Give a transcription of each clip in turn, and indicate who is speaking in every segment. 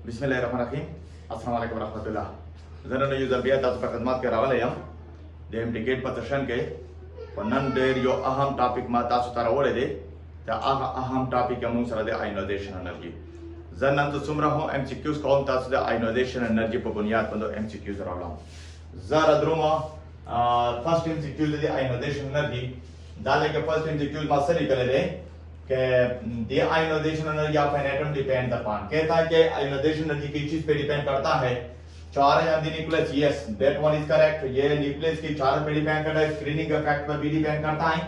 Speaker 1: Bismillahirrahmanirrahim. Assalamualaikum warahmatullah. Zana user biya tas pa khidmat ke rawale yam. Dem ticket patashan ke panan der yo aham topic ma tasu tarawole de. Ta aham topic among sara de ionization energy. Zana to sumra ho MCQs kaum tasu de ionization energy pa bunyad pando MCQs rawlam. Zara druma first MCQ de ionization energy. Dale ke first MCQ ma sari kale de कि the ionization energy of an atom depends upon कहता है कि ionization energy किस चीज पे depend करता है charge on the nucleus yes that one is correct ये न्यूक्लियस की चार्ज पे डिपेंड करता है स्क्रीनिंग इफेक्ट पर भी डिपेंड करता है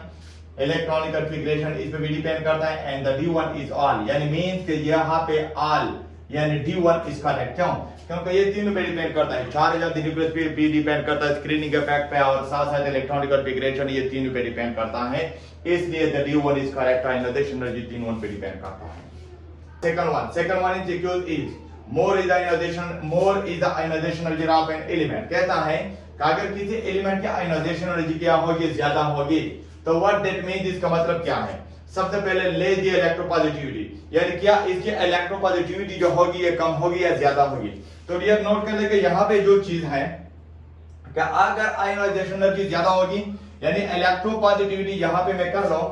Speaker 1: इलेक्ट्रॉनिक कॉन्फ़िगरेशन इस पे भी डिपेंड करता है and the D1 is all यानी मींस कि यहाँ पे ऑल यानी D1 इज करेक्ट क्यों क्योंकि ये तीनों पे डिपेंड करता है चार्ज ऑफ द न्यूक्लियस पे भी डिपेंड करता है स्क्रीनिंग इफेक्ट पे और साथ साथ इलेक्ट्रॉनिक कॉन्फ़िगरेशन ये तीनों पे डिपेंड करता है इसलिए the D1 is correct ionization energy तीनों पे डिपेंड करता है second one is equal is more is the ionization energy of an element कहता है कि अगर किसी एलिमेंट की ionization energy क्या होगी ज्यादा होगी तो what that means इसका मतलब क्या है सबसे पहले ले दी इलेक्ट्रोपॉजिटिविटी यानी क्या इसकी इलेक्ट्रोपॉजिटिविटी जो होगी ये कम होगी या ज्यादा होगी तो डियर नोट कर ले कि यहाँ पे जो चीज है कि अगर आयोनाइजेशन एनर्जी ज्यादा होगी यानी इलेक्ट्रोपॉजिटिविटी यहाँ पे मैं कर रहा हूं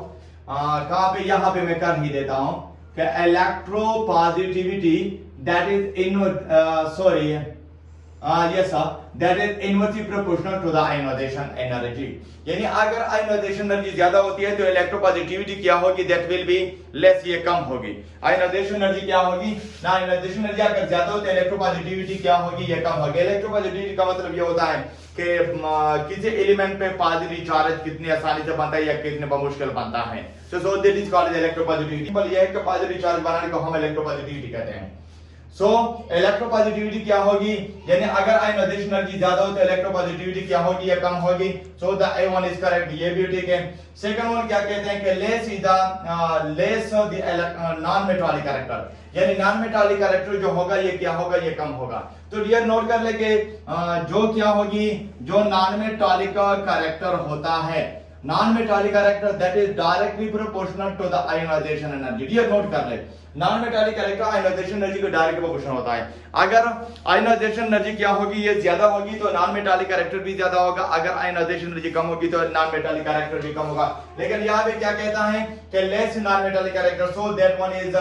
Speaker 1: कहां पे यहाँ पे मैं कर ही देता हूं कि electropositivity that is in yes sir that is inversely proportional to the ionization energy यानी अगर आयोनाइजेशन एनर्जी ज्यादा होती है तो इलेक्ट्रोपॉजिटिविटी क्या होगी दैट विल बी लेस ये कम होगी आयोनाइजेशन एनर्जी क्या होगी ना आयोनाइजेशन एनर्जी अगर ज्यादा हो तो इलेक्ट्रोपॉजिटिविटी क्या होगी ये कम होगी इलेक्ट्रोपॉजिटिविटी का मतलब ये होता है कि किसी एलिमेंट पे पॉजिटिव चार्ज कितनी आसानी से बनता है या कितने मुश्किल बनता है so that is called electropositivity बल ये है कि पॉजिटिव चार्ज बनाने को हम इलेक्ट्रोपॉजिटिविटी कहते हैं सो इलेक्ट्रोपॉजिटिविटी क्या होगी यानी अगर आयोनाइजेशन एनर्जी ज्यादा हो तो इलेक्ट्रोपॉजिटिविटी क्या होगी या कम होगी so the A1 is correct ये भी ठीक है सेकंड वन क्या कहते हैं कि less is the non metallic character यानी नॉन मेटालिक कैरेक्टर जो होगा ये क्या होगा ये कम होगा तो डियर नोट कर ले कि जो क्या होगी जो नॉन मेटालिक कैरेक्टर होता है non metallic character that is directly proportional to the ionisation energy dear note कर ले non metallic character ionisation energy को डायरेक्ट प्रोपोर्शनल होता है अगर आयोनाइजेशन एनर्जी क्या होगी ये ज्यादा होगी तो नॉन मेटालिक कैरेक्टर भी ज्यादा होगा अगर आयोनाइजेशन एनर्जी कम होगी तो नॉन मेटालिक कैरेक्टर भी कम होगा लेकिन यहाँ पे क्या कहता है कि less non metallic character so that one is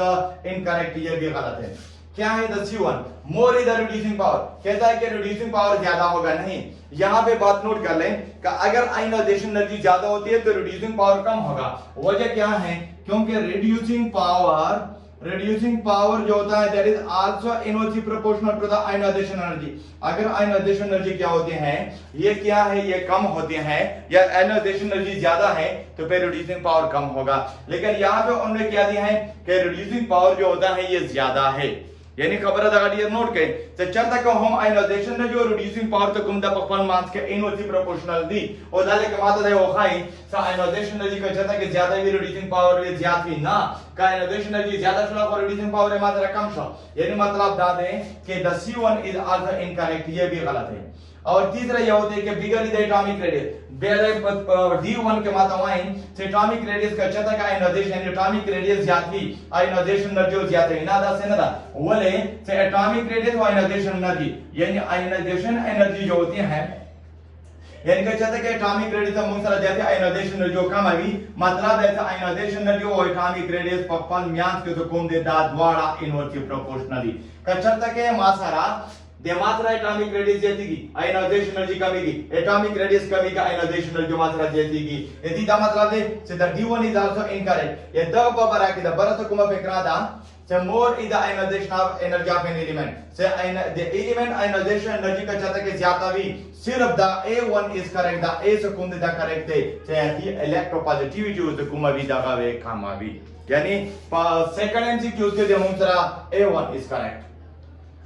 Speaker 1: incorrect ये भी गलत है क्या है the C1 more is the reducing power कहता है कि रिड्यूसिंग पावर ज्यादा होगा नहीं यहाँ पे बात नोट कर लें कि अगर आयोनाइजेशन एनर्जी ज्यादा होती है तो रिड्यूसिंग पावर कम होगा वजह क्या है क्योंकि रिड्यूसिंग पावर जो होता है that is also inversely proportional to the ionisation energy अगर आयोनाइजेशन एनर्जी क्या होती है ये क्या है ये कम होती है या आयोनाइजेशन एनर्जी ज्यादा है तो फिर रिड्यूसिंग पावर कम होगा लेकिन यहाँ पे उन्होंने क्या दिया है कि रिड्यूसिंग पावर जो होता है ये ज्यादा है यानी खबर है डियर नोट के तो चलता को हम आयोनाइजेशन ने जो रिड्यूसिंग पावर तो कुम द परफॉर्मेंस के इनवर्सली प्रोपोर्शनल दी और डाले के माता है वो खाई सा आयोनाइजेशन एनर्जी का चलता कि ज्यादा भी रिड्यूसिंग पावर ये ज्यादा ही ना का आयोनाइजेशन एनर्जी ज्यादा चला और रिड्यूसिंग पावर है मात्रा कम सा यानी मतलब दा दें कि the C1 is also incorrect ये भी गलत है और तीसरा यह होता है कि bigger the atomic radius D1 के मातावाइन से एटॉमिक रेडियस का चता का आयोनाइजेशन एटॉमिक रेडियस ज्यादा ही आयोनाइजेशन एनर्जी ज्यादा है ना दा से ना बोले से एटॉमिक रेडियस और आयोनाइजेशन एनर्जी यानी आयोनाइजेशन एनर्जी जो होती है यानी कि चता के एटॉमिक रेडियस हम सारा जाते आयोनाइजेशन एनर्जी कम आवी मतलब है आयोनाइजेशन एनर्जी और एटॉमिक रेडियस पपन म्यांस के तो कोम दे दा द्वारा इनवर्सली प्रोपोर्शनली का चता के मासारा दे मात्रा एटॉमिक रेडियस जेतीगी आयोनाइजेशन एनर्जी कमीगी एटॉमिक रेडियस कमीगा आयोनाइजेशन एनर्जी मात्रा जेतीगी यदि दा मतलब दे से the D1 is also incorrect ये द बरा के द बरत कुमा फेकरादा से more is the ionization of energy of an element से द एलिमेंट आयोनाइजेशन एनर्जी का चाहता के ज्यादा भी सिर्फ the A1 is correct the A से कुम द करेक्ट है से ही इलेक्ट्रोपॉजिटिविटी उस कुमा भी दगा वे कामा भी यानी सेकंड एमसीक्यू के जे मुंसरा A1 इज करेक्ट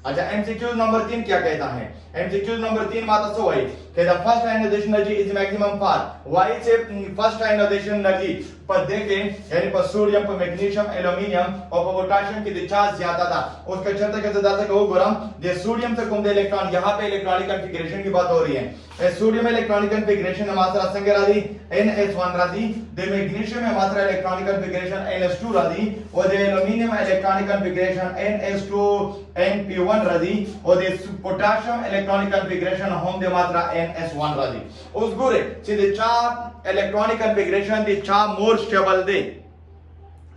Speaker 1: अच्छा एमसीक्यू नंबर 3 क्या कहता है एमसीक्यू नंबर 3 माता सो है कि the first ionisation energy is maximum for why से फर्स्ट आयोनाइजेशन एनर्जी पर देखें यानी पर सोडियम पर मैग्नीशियम एल्यूमिनियम और पर पोटेशियम की चार्ज ज्यादा था उसका चलते के ज्यादा को गुरम दे सोडियम से कम दे इलेक्ट्रॉन यहां पे इलेक्ट्रॉनिक कॉन्फ़िगरेशन की बात हो रही है सोडियम इलेक्ट्रॉनिक कॉन्फ़िगरेशन मात्रा संख्या रादी NH1 रादी दे मैग्नीशियम में मात्रा इलेक्ट्रॉनिक कॉन्फ़िगरेशन NH2 रादी और दे aluminium electronic configuration NH2 NP1 रादी और दे पोटेशियम इलेक्ट्रॉनिक कॉन्फ़िगरेशन होम दे मात्रा NS1 रादी उस गुरे सीधे चार इलेक्ट्रॉनिक कॉन्फ़िगरेशन दे चार मोर स्टेबल दे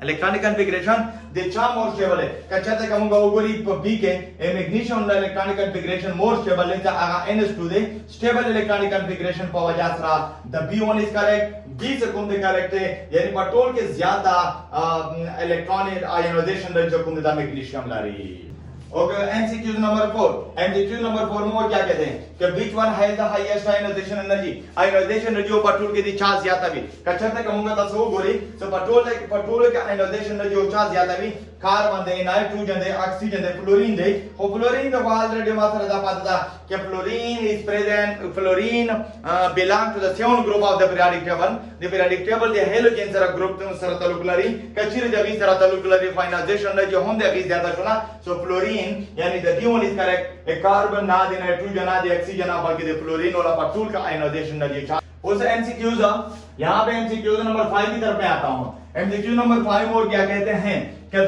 Speaker 1: इलेक्ट्रॉनिक कॉन्फ़िगरेशन दे चार मोर स्टेबल है कच्चा ते कहूंगा ओगरी बी के मैग्नीशियम ला इलेक्ट्रॉनिक कॉन्फ़िगरेशन मोर स्टेबल है ता आगा NS2 दे स्टेबल इलेक्ट्रॉनिक कॉन्फ़िगरेशन पावा जा रहा the B1 is correct B से कौन दे करेक्ट है यानी पेट्रोल के ज्यादा इलेक्ट्रॉनिक आयोनाइजेशन रेट जो कौन दा मैग्नीशियम ला रही okay MCQ number 4 MCQ number 4 में वो क्या कहते हैं कि which one has the highest ionisation energy और पेट्रोल के दी चार्ज ज्यादा भी कच्चा ते कहूंगा तो सो गोरी सो पेट्रोल के आयोनाइजेशन एनर्जी और चार्ज ज्यादा भी कार्बन दे नाइट्रोजन दे ऑक्सीजन दे फ्लोरीन दे वो फ्लोरीन तो ऑलरेडी मात्रा दा पता था कि fluorine is present fluorine belong to the seven group of the periodic table दे हेलोजन सरा ग्रुप तो सरा तालुकलरी कचिर दे सरा तालुकलरी फाइनाइजेशन एनर्जी हम दे ज्यादा सुना सो फ्लोरीन यानी the D1 is correct A carbon ना दे नाइट्रोजन ना दे ऑक्सीजन ना बल्कि दे फ्लोरीन वाला पेट्रोल का आयोनाइजेशन एनर्जी उस एमसीक्यूज यहां पे एमसीक्यूज नंबर 5 की तरफ मैं आता हूं एमसीक्यू नंबर 5 और क्या कहते हैं कि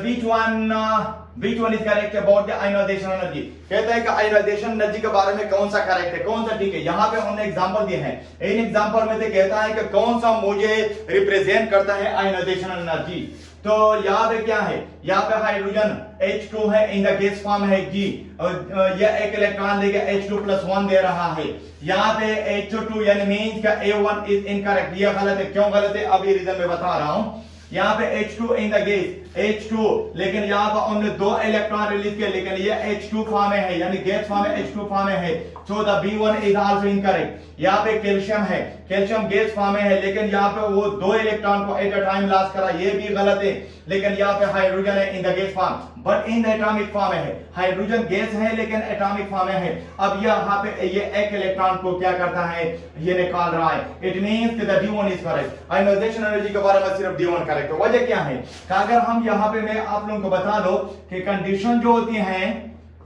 Speaker 1: which one is correct about the ionization energy कहता है कि आयोनाइजेशन एनर्जी के बारे में कौन सा करेक्ट है कौन सा ठीक है यहां पे उन्होंने एग्जांपल दिए हैं इन एग्जांपल में से कहता है कि कौन सा मुझे रिप्रेजेंट करता है आयोनाइजेशन एनर्जी तो यहाँ पे क्या है यहाँ पे हाइड्रोजन H2 है इन द गैस फॉर्म है G और यह एक इलेक्ट्रॉन देगा H2+1 दे रहा है यहाँ पे H2 यानी मींस का A1 इज इनकरेक्ट ये गलत है क्यों गलत है अभी रीजन मैं बता रहा हूँ यहाँ पे H2 in the gas H2 लेकिन यहाँ पर हमने दो इलेक्ट्रॉन रिलीज किए लेकिन ये H2 फॉर्म में है यानी गैस फॉर्म में H2 फॉर्म में है so the B1 is also incorrect यहाँ पे कैल्शियम है कैल्शियम गैस फॉर्म में है लेकिन यहाँ पे वो दो इलेक्ट्रॉन को एट अ टाइम लॉस करा ये भी गलत है लेकिन यहाँ पे हाइड्रोजन है in the gas form but in the atomic form है हाइड्रोजन गैस है लेकिन एटॉमिक फॉर्म में है अब यहाँ पे ये एक इलेक्ट्रॉन को क्या करता है ये निकाल रहा है इट मींस कि the D1 is correct ionisation energy के बारे में सिर्फ D1 करेक्ट है वजह क्या है कि अगर हम यहाँ पे मैं आप लोगों को बता दो कि कंडीशन जो होती है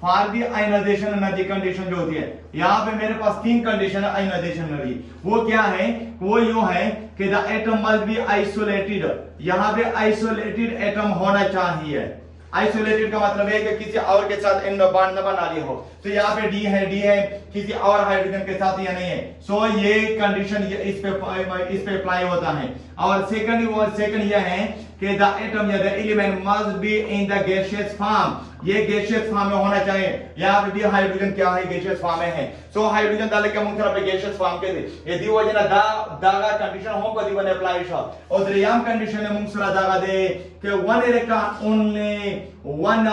Speaker 1: for the ionisation energy condition जो होती है यहाँ पे मेरे पास तीन कंडीशन है आयोनाइजेशन एनर्जी वो क्या है वो यूं है कि the atom must be isolated यहाँ पे आइसोलेटेड एटम होना चाहिए आइसोलेटेड का मतलब है कि किसी और के साथ इन बॉन्ड न बना लिए हो तो यहाँ पे डी है किसी और हाइड्रोजन के साथ या नहीं है सो ये कंडीशन इस पे अप्लाई होता है और सेकंड ये है कि द एटम या the element must be in the gaseous form ये गैसियस फॉर्म में होना चाहिए यहाँ पे भी हाइड्रोजन क्या है गैसियस फॉर्म में है सो हाइड्रोजन डाले के मुंह पे गैसियस फॉर्म के दे ये दी वजह ना दागा कंडीशन हो को दीवन अप्लाई शो और द्रियाम कंडीशन में मुंह सरा दागा दे कि वन इलेक्ट्रॉन ओनली वन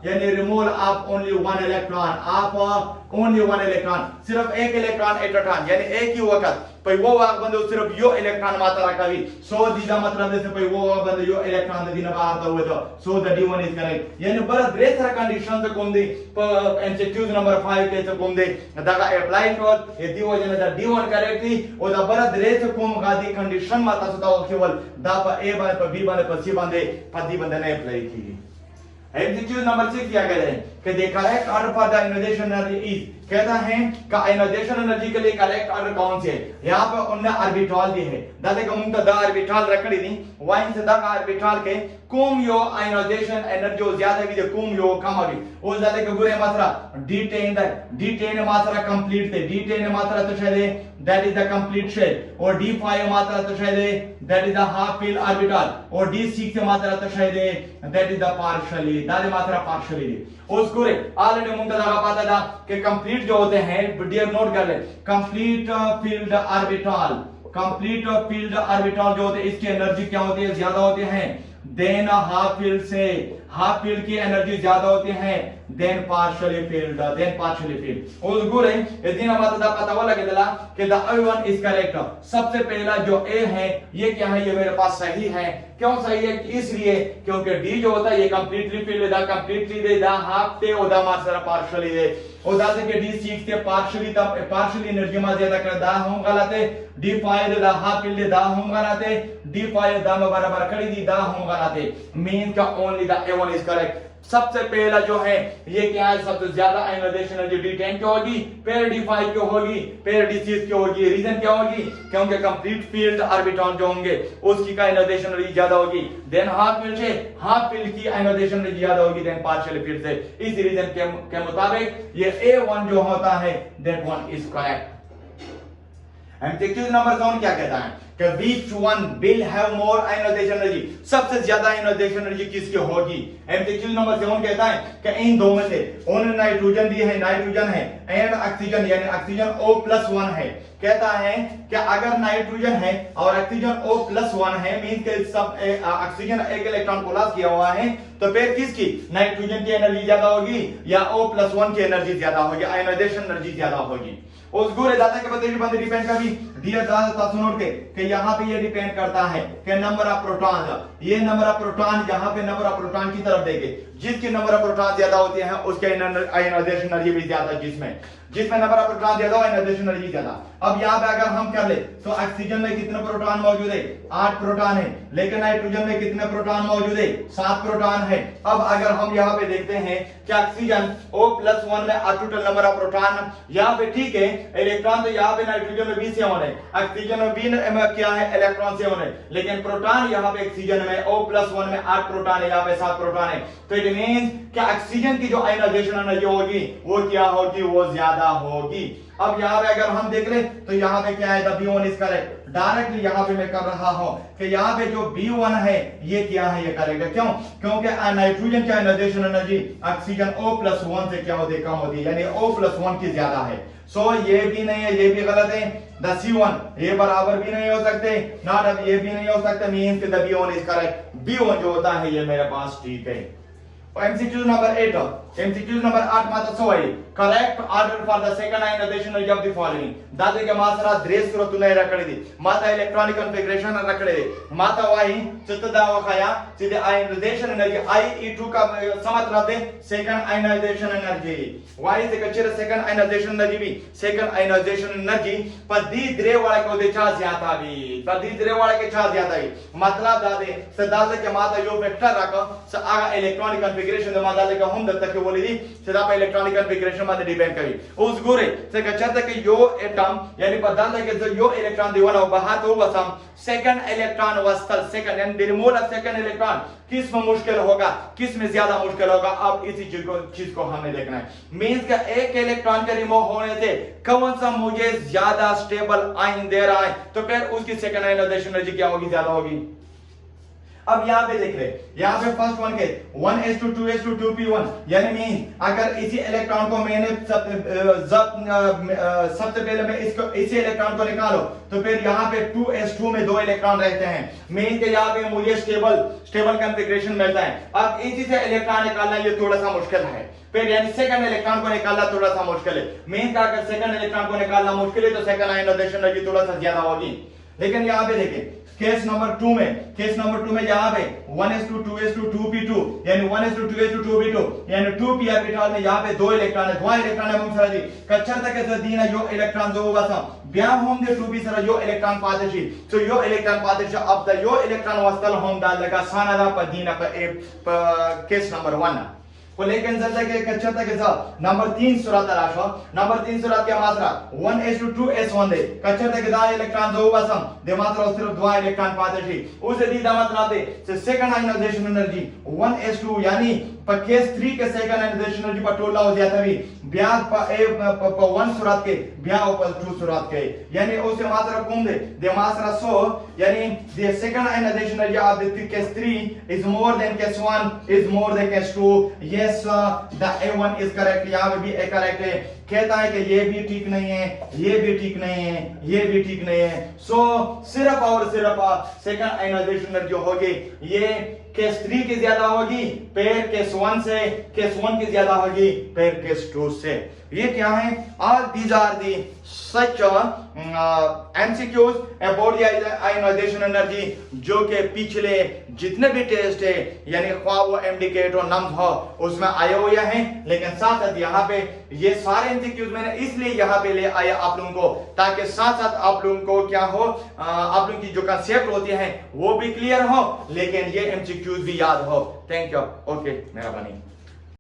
Speaker 1: यानी removal of only one electron of only one electron सिर्फ एक इलेक्ट्रॉन एट अ टाइम यानी एक ही वक्त पर वो वक्त बंदो सिर्फ यो इलेक्ट्रॉन मात्रा का भी सो दीदा मतलब जैसे पर वो वक्त बंदो यो इलेक्ट्रॉन दे दिन बाहर तो हुए तो so the D1 is correct यानी बड़ा ड्रेस रा कंडीशन से कौन दे एमसीक्यू नंबर 5 के से कौन दे दागा अप्लाई कर ये दी वजह द D1 करेक्ट थी और द बड़ा ड्रेस को गादी कंडीशन माता सुदा केवल दा पर ए बार पर बी बार पर सी बांधे पदी बंधने अप्लाई की एमसीक्यू नंबर 6 क्या कह रहे हैं कि the correct order for the ionisation energy is कहता है कि आयोनाइजेशन एनर्जी के लिए करेक्ट ऑर्डर कौन से है यहाँ पे उन्होंने ऑर्बिटल दी है दादे का मुंह द ऑर्बिटल रखड़ी दी वहीं से द ऑर्बिटल के कुम यो आयोनाइजेशन एनर्जी ज्यादा भी कुम यो कम अभी उस दादे के बुरे मात्रा D10 मात्रा कंप्लीट थे D10 मात्रा तो शायद that is the complete shell और D5 मात्रा तो शायद that is the half fill orbital और D6 मात्रा तो शायद दैट इज द पार्शियली दादे मात्रा पार्शियली उसको ऑलरेडी मुंह लगा पाता था कि कंप्लीट जो होते हैं डियर नोट कर ले कंप्लीट फील्ड ऑर्बिटल जो होते हैं इसकी एनर्जी क्या होती है ज्यादा होती है देन हाफ फील्ड की एनर्जी ज्यादा होती है देन पार्शियली फील्ड उस गुरे यदि ना पता वाला के दिला कि द A1 इज करेक्ट सबसे पहला जो ए है ये क्या है ये मेरे पास सही है क्यों सही है इसलिए क्योंकि डी जो होता है ये कंप्लीटली फील्ड दा कंप्लीटली दे दा हाफ ते ओदा मात्रा पार्शियली दे ओदा से के डी सीख के पार्शियली एनर्जी में ज्यादा कर दा हम गलत है D5 दे दा हाफ फील्ड दे दा हम गलत है D5 दम बराबर कर दी दा हम गलत है मीन का only the A1 is correct. सबसे पहला जो है ये क्या है, सबसे ज्यादा आयोनाइजेशन एनर्जी D10 की होगी, फिर D5 की होगी, फिर D6 की होगी। रीजन क्या होगी, क्योंकि कंप्लीट फील्ड ऑर्बिटॉन जो होंगे उसकी का आयोनाइजेशन एनर्जी ज्यादा होगी देन हाफ फील्ड से, हाफ फील्ड की आयोनाइजेशन एनर्जी ज्यादा होगी देन पार्शियल फील्ड से। इस रीजन के मुताबिक ये A1 जो होता है that one is correct. MCQ number 7 क्या कहता है कि which one will have more ionization energy, सबसे ज्यादा ionization energy किसकी होगी। एमसीक्यू नंबर 7 कहता है कि इन दो में से उन्होंने नाइट्रोजन दी है, नाइट्रोजन है एंड ऑक्सीजन यानी ऑक्सीजन O+1 है। कहता है कि अगर नाइट्रोजन है और ऑक्सीजन O+1 है मीन के सब ऑक्सीजन एक इलेक्ट्रॉन को लॉस किया हुआ है, तो फिर किसकी नाइट्रोजन की एनर्जी ज्यादा होगी या O+1 की एनर्जी ज्यादा होगी, आयोनाइजेशन एनर्जी ज्यादा होगी। उस गुरे दाता के बदले बंद डिपेंड कर भी दिया दाता सुनोट के कि यहाँ पे ये डिपेंड करता है कि नंबर ऑफ प्रोटॉन, ये नंबर ऑफ प्रोटॉन यहाँ पे नंबर ऑफ प्रोटॉन की तरफ देखे, जिसकी नंबर ऑफ प्रोटॉन ज्यादा होती है उसके आयोनाइजेशन एनर्जी भी ज्यादा, जिसमें नंबर ऑफ प्रोटॉन ज्यादा आयोनाइजेशन एनर्जी ज्यादा। अब यहाँ पे अगर हम कर ले तो ऑक्सीजन में कितने प्रोटॉन मौजूद है, 8 प्रोटॉन है, लेकिन नाइट्रोजन में कितने प्रोटॉन मौजूद है, 7 प्रोटॉन है। अब अगर हम यहाँ पे देखते हैं कि ऑक्सीजन O+1 में टोटल नंबर ऑफ प्रोटॉन यहाँ पे ठीक है, इलेक्ट्रॉन तो यहाँ पे नाइट्रोजन में 20 है, ऑक्सीजन में क्या है इलेक्ट्रॉन से होने, लेकिन प्रोटॉन यहाँ पे ऑक्सीजन में O+1 में 8 प्रोटॉन है, यहाँ पे 7 प्रोटॉन है। तो इट मींस कि ऑक्सीजन की जो आयोनाइजेशन एनर्जी होगी वो क्या होगी, वो ज्यादा होगी। अब यहाँ पे अगर हम देख ले तो यहाँ पे क्या है, the B1 is correct. Directly यहाँ पे मैं कर रहा हूँ कि यहाँ पे जो B1 है ये क्या है, ये करेक्ट है। क्यों, क्योंकि नाइट्रोजन की आयोनाइजेशन एनर्जी ऑक्सीजन O+1 से क्या होती है, कम होती है, यानी O+1 की ज्यादा है। सो ये भी नहीं है, ये भी गलत है। द C1 ये बराबर भी नहीं हो सकते, नॉट अब ये भी नहीं हो सकता, मींस कि the B1 is correct. B1 जो होता है ये मेरे पास ठीक है। MCQ नंबर 8, MCQ नंबर 8 मात्र Sawai correct order for the second ionisation energy of the following. दादे के मात्रा ड्रेस करो तूने रखड़े दी माता इलेक्ट्रॉनिक कॉन्फ़िगरेशन रखड़े दे माता वाही चित्तदा वखाया सीधे आयोनाइजेशन एनर्जी IE2 का मतलब दे सेकंड आयोनाइजेशन एनर्जी वाही से कचरे सेकंड आयोनाइजेशन एनर्जी भी सेकंड आयोनाइजेशन एनर्जी पर दी द्रे वाला को दे चा ज्यादा भी पर दी द्रे वाला के चा ज्यादा ही मतलब दादे से दादे के माता यो वेक्टर रखो से आगा इलेक्ट्रॉनिक कॉन्फ़िगरेशन दे माता के हम दत्त के बोली दी सीधा पे इलेक्ट्रॉनिक कॉन्फ़िगरेशन माते डिपेंड करी उस गुरे से कचरे के यो एटम यानी पदार्थ के जो यो इलेक्ट्रॉन देवाना बाहर तो बसम सेकंड इलेक्ट्रॉन वस्तल सेकंड यानी रिमूवल ऑफ सेकंड इलेक्ट्रॉन किस में मुश्किल होगा, किस में ज्यादा मुश्किल होगा। अब इसी चीज को हमें देखना है। मींस का एक इलेक्ट्रॉन के रिमूव होने से कौन सा मुझे ज्यादा स्टेबल आयन दे रहा है, तो फिर उसकी सेकंड आयोनाइजेशन एनर्जी क्या होगी, ज्यादा होगी। अब यहाँ पे देख ले, यहाँ पे फर्स्ट वन के 1s2 2s2 2p1 यानी मीन अगर इसी इलेक्ट्रॉन को मैंने सबसे पहले मैं इसको इसी इलेक्ट्रॉन को निकालो तो फिर यहाँ पे 2s2 में 2 इलेक्ट्रॉन रहते हैं। मीन के यहाँ पे मुझे स्टेबल कॉन्फ़िगरेशन मिलता है। अब इसी से इलेक्ट्रॉन निकालना ये थोड़ा सा मुश्किल है, फिर यानी सेकंड इलेक्ट्रॉन को निकालना थोड़ा सा मुश्किल है। मीन का अगर सेकंड इलेक्ट्रॉन को निकालना मुश्किल है तो सेकंड आयोनाइजेशन एनर्जी थोड़ा सा ज्यादा होगी। लेकिन यहाँ पे देखें केस नंबर 2 में यहाँ पे 1s2 2s2 2p2 यानी 1s2 2s2 2p2 यानी 2p ऑर्बिटल में यहाँ पे 2 इलेक्ट्रॉन है, 2 इलेक्ट्रॉन है मुंसरा जी कच्चर तक ऐसा दीना जो इलेक्ट्रॉन दो बसा ब्याह होम दे 2p सरा जो इलेक्ट्रॉन पाते छी तो यो इलेक्ट्रॉन पाते छी अब द यो इलेक्ट्रॉन वस्तल होम डाल लगा साना दा पर दीना पर केस नंबर 1 को लेकिन जल्द के कच्चा तक के साथ नंबर 3 सूरत तलाश हो। नंबर 3 सूरत क्या मात्रा 1s2 2s1 दे कच्चा तक दा इलेक्ट्रॉन दो बसम दे मात्रा सिर्फ 2 इलेक्ट्रॉन पाते छी उसे दी दा मतलब दे से सेकंड आयोनाइजेशन एनर्जी 1s2 यानी पर केस 3 के सेकंड आयोनाइजेशन एनर्जी पर टोला हो जाता भी ब्याह पर 1 सूरत के ब्याह पर 2 सूरत के यानी उसे मात्रा कम दे मात्रा 100 यानी the second ionization energy of the case 3 is more than case 1 is more than case 2। yes the A1 is correct, यहाँ पे भी A correct है। कहता है कि ये भी ठीक नहीं है, ये भी ठीक नहीं है, ये भी ठीक नहीं है। सो सिर्फ और सिर्फ सेकंड आयोनाइजेशन एनर्जी होगी ये केस 3 की ज्यादा होगी, फिर केस 1 से केस 1 की ज्यादा होगी, फिर केस 2 से। ये क्या है? All these are the such MCQs about the ionisation energy, जो के पिछले जितने भी टेस्ट है यानी ख्वाह वो MDK और नम्स हो उसमें आया हुआ है। लेकिन साथ साथ यहाँ पे ये सारे MCQs मैंने इसलिए यहाँ पे ले आया आप लोगों को, ताकि साथ साथ आप लोगों को क्या हो, आप लोगों की जो कंसेप्ट होती है वो भी क्लियर हो, लेकिन ये MCQs भी याद हो। Thank you. ओके, मेहरबानी।